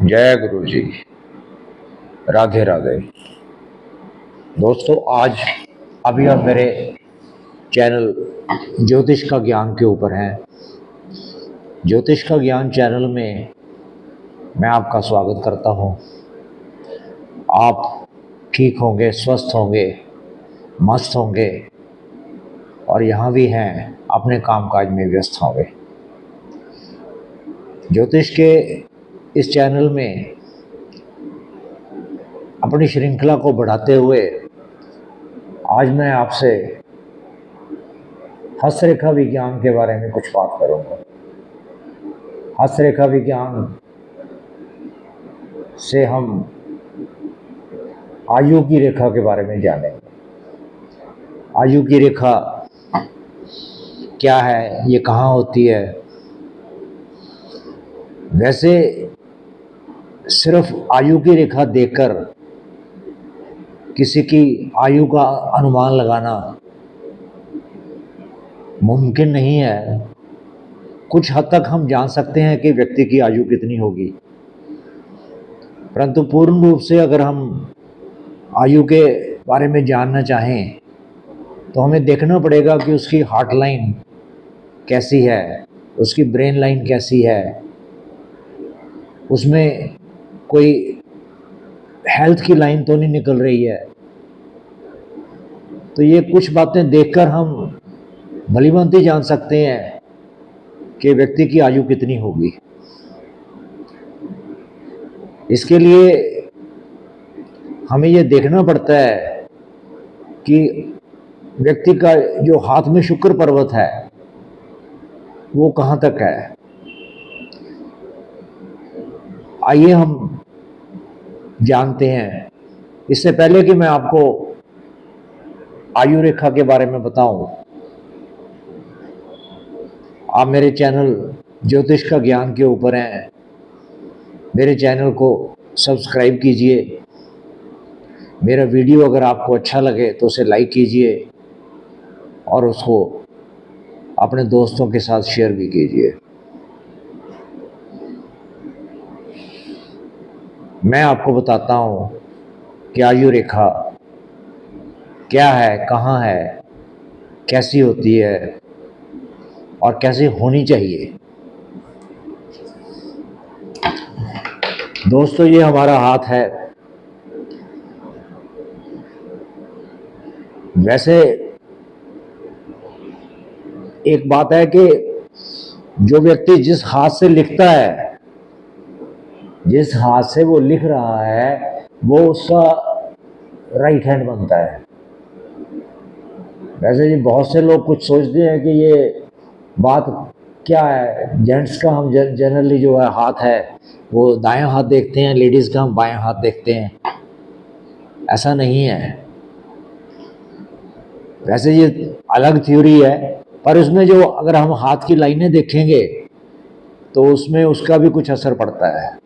जय गुरु जी। राधे राधे। दोस्तों, आज अभी हम मेरे चैनल ज्योतिष का ज्ञान के ऊपर हैं। ज्योतिष का ज्ञान चैनल में मैं आपका स्वागत करता हूं। आप ठीक होंगे, स्वस्थ होंगे, मस्त होंगे और यहाँ भी हैं, अपने कामकाज में व्यस्त होंगे। ज्योतिष के इस चैनल में अपनी श्रृंखला को बढ़ाते हुए आज मैं आपसे हस्तरेखा विज्ञान के बारे में कुछ बात करूंगा। हस्तरेखा विज्ञान से हम आयु की रेखा के बारे में जानेंगे। आयु की रेखा क्या है, ये कहाँ होती है। वैसे सिर्फ आयु की रेखा देखकर किसी की आयु का अनुमान लगाना मुमकिन नहीं है। कुछ हद तक हम जान सकते हैं कि व्यक्ति की आयु कितनी होगी, परंतु पूर्ण रूप से अगर हम आयु के बारे में जानना चाहें तो हमें देखना पड़ेगा कि उसकी हार्ट लाइन कैसी है, उसकी ब्रेन लाइन कैसी है, उसमें कोई हेल्थ की लाइन तो नहीं निकल रही है। तो ये कुछ बातें देखकर हम भलीभांति जान सकते हैं कि व्यक्ति की आयु कितनी होगी। इसके लिए हमें ये देखना पड़ता है कि व्यक्ति का जो हाथ में शुक्र पर्वत है वो कहाँ तक है। आइए हम जानते हैं। इससे पहले कि मैं आपको आयु रेखा के बारे में बताऊं, आप मेरे चैनल ज्योतिष का ज्ञान के ऊपर हैं। मेरे चैनल को सब्सक्राइब कीजिए। मेरा वीडियो अगर आपको अच्छा लगे तो उसे लाइक कीजिए और उसको अपने दोस्तों के साथ शेयर भी कीजिए। मैं आपको बताता हूँ कि आयु रेखा क्या है, कहाँ है, कैसी होती है और कैसे होनी चाहिए। दोस्तों, ये हमारा हाथ है। वैसे एक बात है कि जो व्यक्ति जिस हाथ से लिखता है, जिस हाथ से वो लिख रहा है, वो उसका राइट हैंड बनता है। वैसे जी बहुत से लोग कुछ सोचते हैं कि ये बात क्या है, जेंट्स का हम जनरली जो है हाथ है वो दायां हाथ देखते हैं, लेडीज़ का हम बायां हाथ देखते हैं। ऐसा नहीं है। वैसे ये अलग थ्योरी है, पर उसमें जो अगर हम हाथ की लाइनें देखेंगे तो उसमें उसका भी कुछ असर पड़ता है।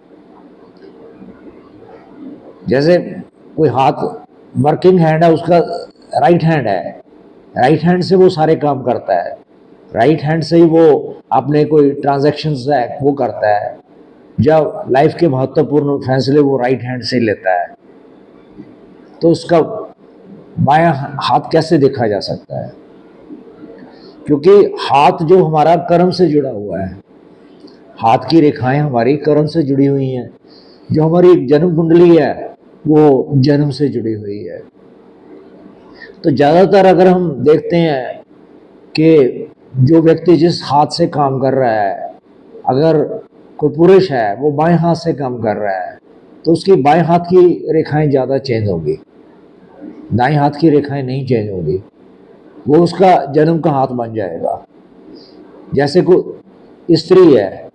जैसे कोई हाथ वर्किंग हैंड है, उसका राइट हैंड है, राइट हैंड से वो सारे काम करता है, राइट हैंड से ही वो अपने कोई ट्रांजैक्शंस है वो करता है। जब लाइफ के महत्वपूर्ण फैसले वो राइट हैंड से लेता है, तो उसका बायां हाथ कैसे देखा जा सकता है? क्योंकि हाथ जो हमारा कर्म से जुड़ा हुआ है, हाथ की रेखाएं हमारी कर्म से जुड़ी हुई हैं। जो हमारी जन्म कुंडली है वो जन्म से जुड़ी हुई है। तो ज़्यादातर अगर हम देखते हैं कि जो व्यक्ति जिस हाथ से काम कर रहा है, अगर कोई पुरुष है वो बाएं हाथ से काम कर रहा है, तो उसकी बाएं हाथ की रेखाएं ज़्यादा चेंज होगी, दाएं हाथ की रेखाएं नहीं चेंज होगी। वो उसका जन्म का हाथ बन जाएगा। जैसे कोई स्त्री है,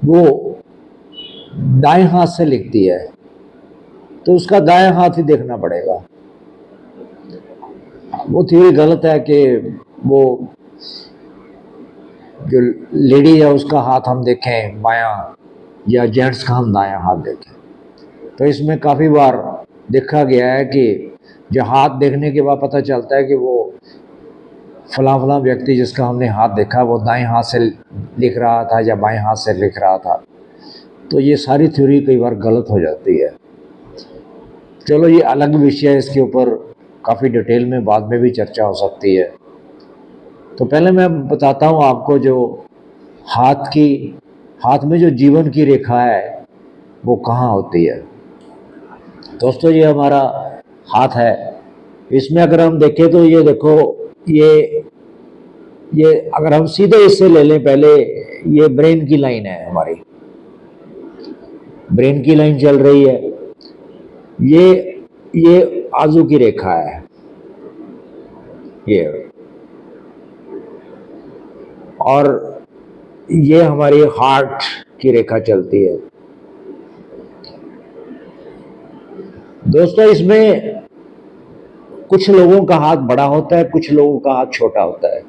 वो दाएं हाथ से लिखती है, तो उसका दायां हाथ ही देखना पड़ेगा। वो थ्योरी गलत है कि वो जो लेडी है उसका हाथ हम देखें बायां या जेंट्स का हम दायां हाथ देखें। तो इसमें काफ़ी बार देखा गया है कि जो हाथ देखने के बाद पता चलता है कि वो फला फला व्यक्ति जिसका हमने हाथ देखा वो दाएं हाथ से लिख रहा था या बाएं हाथ से लिख रहा था। तो ये सारी थ्योरी कई बार गलत हो जाती है। चलो ये अलग विषय है, इसके ऊपर काफ़ी डिटेल में बाद में भी चर्चा हो सकती है। तो पहले मैं बताता हूँ आपको, जो हाथ में जो जीवन की रेखा है वो कहाँ होती है। दोस्तों ये हमारा हाथ है, इसमें अगर हम देखें तो ये देखो, ये अगर हम सीधे इससे ले लें, पहले ये ब्रेन की लाइन है, हमारी ब्रेन की लाइन चल रही है, ये आजू की रेखा है ये, और ये हमारी हार्ट की रेखा चलती है। दोस्तों इसमें कुछ लोगों का हाथ बड़ा होता है, कुछ लोगों का हाथ छोटा होता है।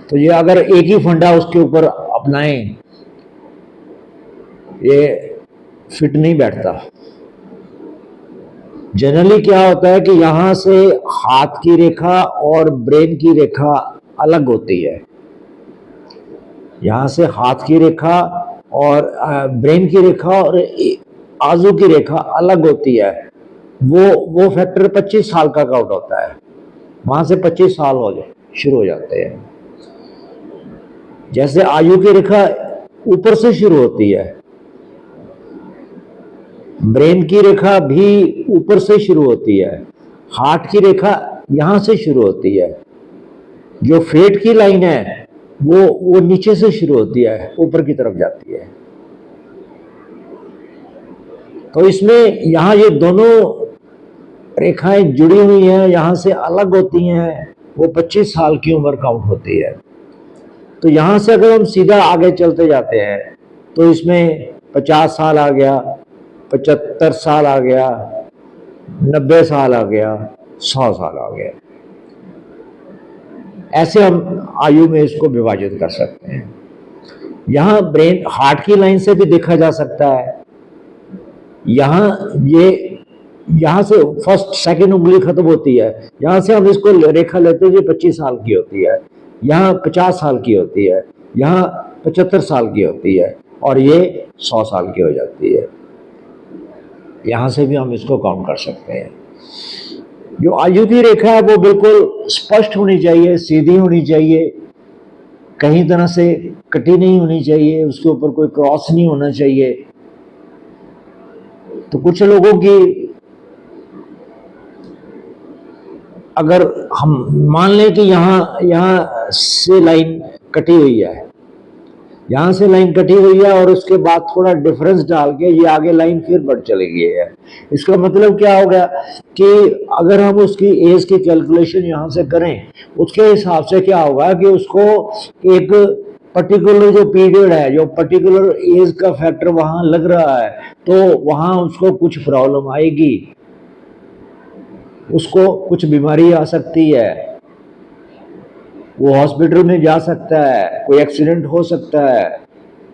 तो ये अगर एक ही फंडा उसके ऊपर अपनाएं, ये फिट नहीं बैठता। जनरली क्या होता है कि यहां से हाथ की रेखा और ब्रेन की रेखा अलग होती है। यहां से हाथ की रेखा और ब्रेन की रेखा और आजू की रेखा अलग होती है। वो फैक्टर 25 साल का काउंट होता है, वहां से 25 साल शुरू हो जाते हैं। जैसे आयु की रेखा ऊपर से शुरू होती है, ब्रेन की रेखा भी ऊपर से शुरू होती है, हार्ट की रेखा यहां से शुरू होती है, जो फेट की लाइन है वो नीचे से शुरू होती है, ऊपर की तरफ जाती है। तो इसमें यहां ये दोनों रेखाएं जुड़ी हुई हैं, यहां से अलग होती हैं, वो 25 साल की उम्र काउंट होती है। तो यहां से अगर हम सीधा आगे चलते जाते हैं तो इसमें 50 साल आ गया, 75 साल आ गया, 90 साल आ गया, 100 साल आ गया। ऐसे हम आयु में इसको विभाजित कर सकते हैं। यहां ब्रेन हार्ट की लाइन से भी देखा जा सकता है। यहां से फर्स्ट सेकंड उंगली खत्म होती है, यहां से हम इसको रेखा लेते हैं जो 25 साल की होती है, यहाँ 50 साल की होती है, यहाँ 75 साल की होती है, और ये 100 साल की हो जाती है। यहां से भी हम इसको काउंट कर सकते हैं। जो आयु की रेखा है वो बिल्कुल स्पष्ट होनी चाहिए, सीधी होनी चाहिए, कहीं तरह से कटी नहीं होनी चाहिए, उसके ऊपर कोई क्रॉस नहीं होना चाहिए। तो कुछ लोगों की, अगर हम मान लें कि यहाँ से लाइन कटी हुई है, यहां से लाइन कटी हुई है, और उसके बाद थोड़ा डिफरेंस डाल के ये आगे लाइन फिर बढ़ चली गई है, इसका मतलब क्या हो गया कि अगर हम उसकी एज की कैलकुलेशन यहां से करें, उसके हिसाब से क्या होगा कि उसको एक पर्टिकुलर जो पीरियड है, जो पर्टिकुलर एज का फैक्टर वहां लग रहा है, तो वहां उसको कुछ प्रॉब्लम आएगी, उसको कुछ बीमारी आ सकती है, वो हॉस्पिटल में जा सकता है, कोई एक्सीडेंट हो सकता है।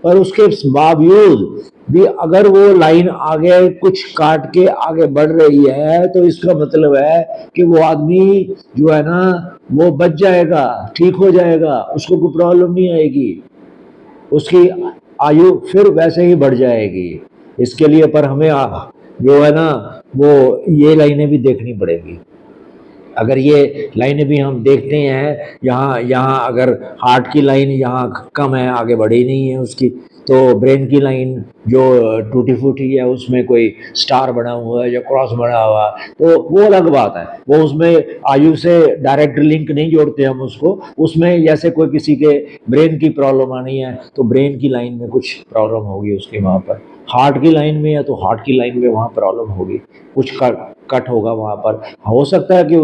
पर उसके बावजूद भी अगर वो लाइन आगे कुछ काट के आगे बढ़ रही है, तो इसका मतलब है कि वो आदमी जो है ना वो बच जाएगा, ठीक हो जाएगा, उसको कोई प्रॉब्लम नहीं आएगी, उसकी आयु फिर वैसे ही बढ़ जाएगी। इसके लिए पर हमें जो है ना वो ये लाइनें भी देखनी पड़ेगी। अगर ये लाइनें भी हम देखते हैं, यहाँ अगर हार्ट की लाइन यहाँ कम है, आगे बढ़ी नहीं है उसकी, तो ब्रेन की लाइन जो टूटी फूटी है, उसमें कोई स्टार बना हुआ है या क्रॉस बना हुआ है, तो वो अलग बात है, वो उसमें आयु से डायरेक्ट लिंक नहीं जोड़ते हम उसको। उसमें जैसे कोई किसी के ब्रेन की प्रॉब्लम आनी है तो ब्रेन की लाइन में कुछ प्रॉब्लम होगी उसके वहाँ पर, हार्ट की लाइन में है तो हार्ट की लाइन में वहाँ प्रॉब्लम होगी, कुछ कट होगा वहाँ पर। हो सकता है कि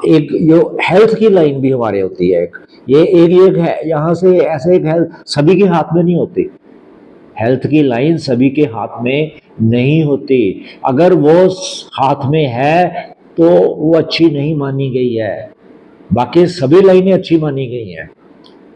एक जो हेल्थ की लाइन भी हमारे होती है, एक है यहाँ से, ऐसे एक हेल्थ सभी के हाथ में नहीं होती, हेल्थ की लाइन सभी के हाथ में नहीं होती। अगर वो हाथ में है तो वो अच्छी नहीं मानी गई है, बाकी सभी लाइनें अच्छी मानी गई हैं।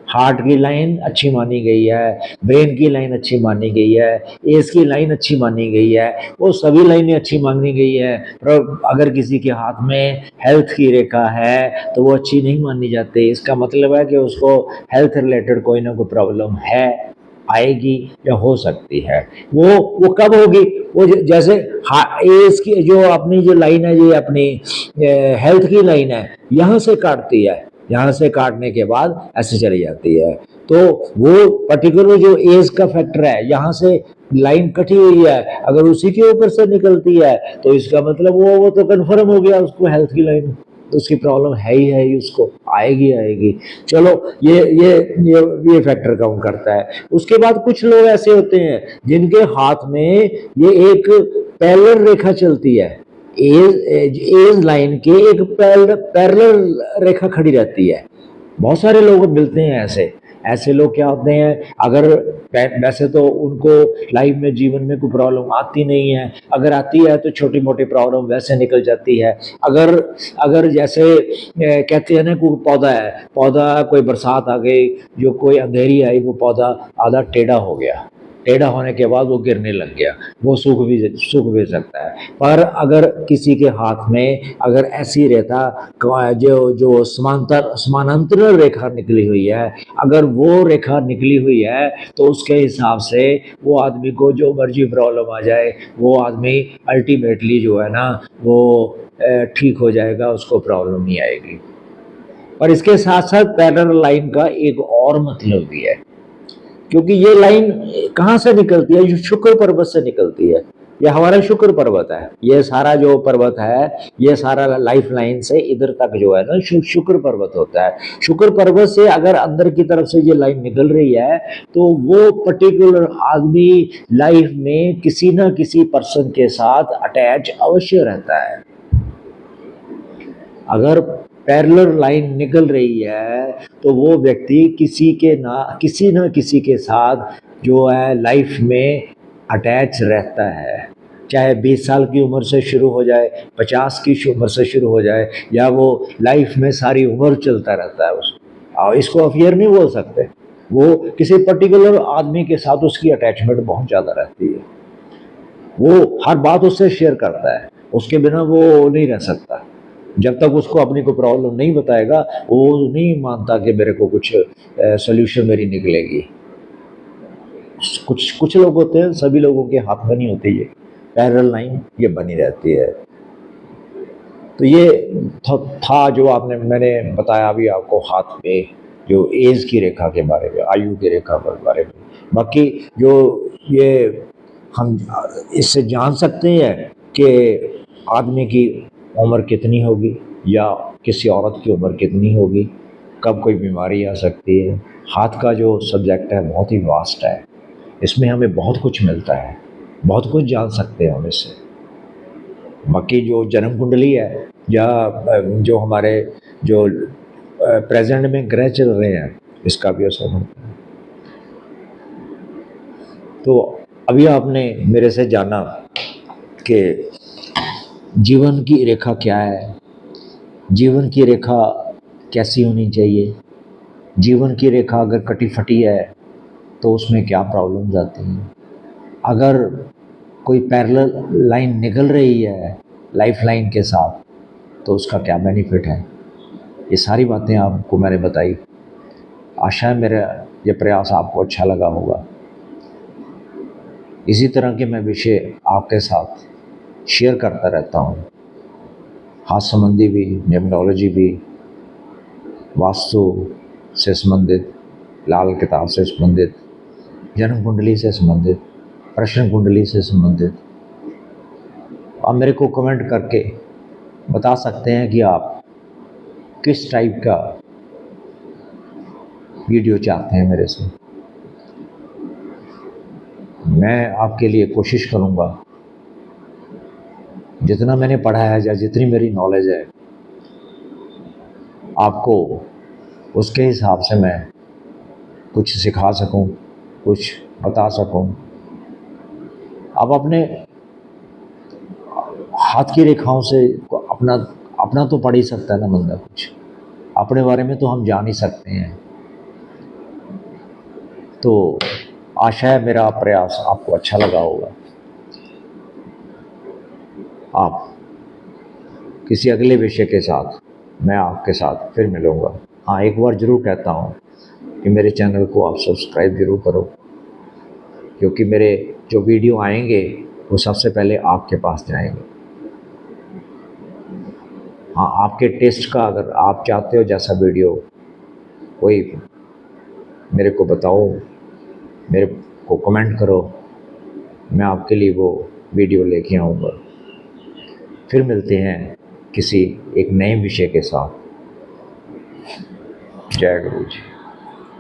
हार्ट की लाइन अच्छी मानी गई है, ब्रेन की लाइन अच्छी मानी गई है, एज की लाइन अच्छी मानी गई है, वो सभी लाइनें अच्छी मानी गई है। पर अगर किसी के हाथ में हेल्थ की रेखा है तो वो अच्छी नहीं मानी जाती, इसका मतलब है कि उसको हेल्थ रिलेटेड कोई ना कोई प्रॉब्लम है। आएगी या हो सकती है। वो कब होगी? वो जैसे एज की जो अपनी जो लाइन है, ये अपनी हेल्थ की लाइन है, यहाँ से काटती है, यहाँ से काटने के बाद ऐसे चली जाती है। तो वो पर्टिकुलर जो एज का फैक्टर है, यहाँ से लाइन कटी हुई है, अगर उसी के ऊपर से निकलती है तो इसका मतलब वो तो कन्फर्म हो गया, उसको हेल्थ की लाइन, तो उसकी प्रॉब्लम है ही, उसको आएगी आएगी। चलो, ये फैक्टर काउंट करता है। उसके बाद कुछ लोग ऐसे होते हैं जिनके हाथ में ये एक पैरेलल रेखा चलती है, एज लाइन के एक पैरेलल रेखा खड़ी रहती है। बहुत सारे लोग मिलते हैं ऐसे। ऐसे लोग क्या होते हैं, अगर वैसे तो उनको लाइफ में, जीवन में कोई प्रॉब्लम आती नहीं है, अगर आती है तो छोटी मोटी प्रॉब्लम वैसे निकल जाती है। अगर अगर जैसे कहते हैं ना, कोई पौधा है, पौधा कोई बरसात आ गई, जो कोई अंधेरी आई, वो पौधा आधा टेढ़ा हो गया, टेढ़ा होने के बाद वो गिरने लग गया, वो सूख भी सकता है। पर अगर किसी के हाथ में अगर ऐसी रेखा, जो समानांतर रेखा निकली हुई है, अगर वो रेखा निकली हुई है, तो उसके हिसाब से वो आदमी को जो मर्जी प्रॉब्लम आ जाए, वो आदमी अल्टीमेटली जो है ना, वो ठीक हो जाएगा, उसको प्रॉब्लम नहीं आएगी। और इसके साथ साथ पैरेलल लाइन का एक और मतलब भी है, क्योंकि ये लाइन कहाँ से निकलती है? शुक्र पर्वत से निकलती है। ये हमारा शुक्र पर्वत है, ये सारा जो पर्वत है, ये सारा लाइफ लाइन से इधर तक जो है ना, शुक्र पर्वत होता है। शुक्र पर्वत से अगर अंदर की तरफ से ये लाइन निकल रही है, तो वो पर्टिकुलर आदमी लाइफ में किसी ना किसी पर्सन के साथ अटैच अवश्य रहता है। अगर पैरेलल लाइन निकल रही है, तो वो व्यक्ति किसी ना किसी के साथ जो है लाइफ में अटैच रहता है। चाहे 20 साल की उम्र से शुरू हो जाए, 50 की उम्र से शुरू हो जाए, या वो लाइफ में सारी उम्र चलता रहता है। और इसको अफेयर नहीं बोल सकते। वो किसी पर्टिकुलर आदमी के साथ उसकी अटैचमेंट बहुत ज़्यादा रहती है, वो हर बात उससे शेयर करता है, उसके बिना वो नहीं रह सकता। जब तक उसको अपनी कोई प्रॉब्लम नहीं बताएगा, वो नहीं मानता कि मेरे को कुछ सोल्यूशन मेरी निकलेगी। कुछ कुछ लोग होते हैं, सभी लोगों के हाथ में नहीं होती ये पैरेलल लाइन, ये बनी रहती है। तो ये था जो मैंने बताया अभी आपको, हाथ पे जो एज की रेखा के बारे में, आयु की रेखा के बारे में। बाकी जो ये हम इससे जान सकते हैं कि आदमी की उम्र कितनी होगी, या किसी औरत की उम्र कितनी होगी, कब कोई बीमारी आ सकती है। हाथ का जो सब्जेक्ट है बहुत ही वास्ट है, इसमें हमें बहुत कुछ मिलता है, बहुत कुछ जान सकते हैं हम इससे। बाकी जो जन्म कुंडली है, या जो हमारे जो प्रेजेंट में ग्रह चल रहे हैं, इसका भी असर होता है। तो अभी आपने मेरे से जाना कि जीवन की रेखा क्या है, जीवन की रेखा कैसी होनी चाहिए, जीवन की रेखा अगर कटी फटी है तो उसमें क्या प्रॉब्लम्स आती हैं, अगर कोई पैरेलल लाइन निकल रही है लाइफ लाइन के साथ तो उसका क्या बेनिफिट है। ये सारी बातें आपको मैंने बताई। आशा है मेरा ये प्रयास आपको अच्छा लगा होगा। इसी तरह के मैं विषय आपके साथ शेयर करता रहता हूँ, हाथ संबंधी भी, न्यूमरोलॉजी भी, वास्तु से संबंधित, लाल किताब से संबंधित, जन्म कुंडली से संबंधित, प्रश्न कुंडली से संबंधित। आप मेरे को कमेंट करके बता सकते हैं कि आप किस टाइप का वीडियो चाहते हैं मेरे से। मैं आपके लिए कोशिश करूँगा, जितना मैंने पढ़ा है या जितनी मेरी नॉलेज है, आपको उसके हिसाब से मैं कुछ सिखा सकूं, कुछ बता सकूं। आप अपने हाथ की रेखाओं से अपना अपना तो पढ़ ही सकता है ना बंदा, कुछ अपने बारे में तो हम जान ही सकते हैं। तो आशा है मेरा प्रयास आपको अच्छा लगा होगा। आप किसी अगले विषय के साथ मैं आपके साथ फिर मिलूँगा। हाँ, एक बार ज़रूर कहता हूँ कि मेरे चैनल को आप सब्सक्राइब ज़रूर करो, क्योंकि मेरे जो वीडियो आएंगे वो सबसे पहले आपके पास जाएंगे। हाँ, आपके टेस्ट का अगर आप चाहते हो जैसा वीडियो कोई मेरे को बताओ, मेरे को कमेंट करो, मैं आपके लिए वो वीडियो लेके आऊँगा। फिर मिलते हैं किसी एक नए विषय के साथ। जय गुरु जी,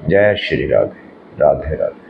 जय श्री राधे, राधे राधे।